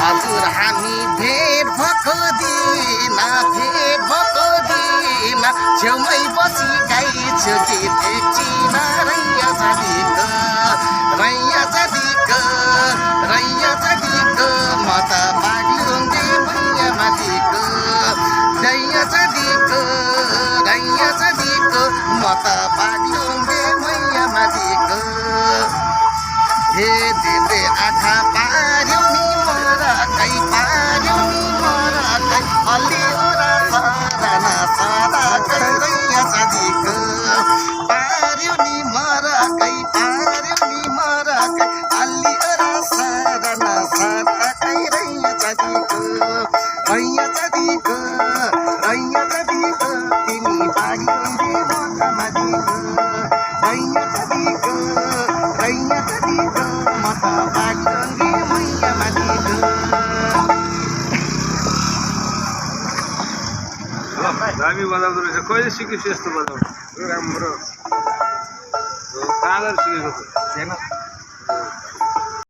हजुर हामी भेट भएको दिन छेउमै बसी गाइछु गीत एकछिन रैया जालीको म त बाग्लुङ्गे मैया माथिको रैया जालीको म त बाग्लुङ्गे मैया माथिको हे दिदे आँखा पार्यौ नि मरकै अलि ओरा सराकै रैया जालीको पार्यौ नि मरकै अलि ओरा सराकै रैया जालीको तिमी बाग्लुङ्गे मैया माथिको रैया जालीको म त बाग्लुङ्गे मैया माथिको। दामी बजाउँदो रहेछ। कहिले सिकेपछि यस्तो बजाउनु? राम्रो कहाँबाट सिकेको?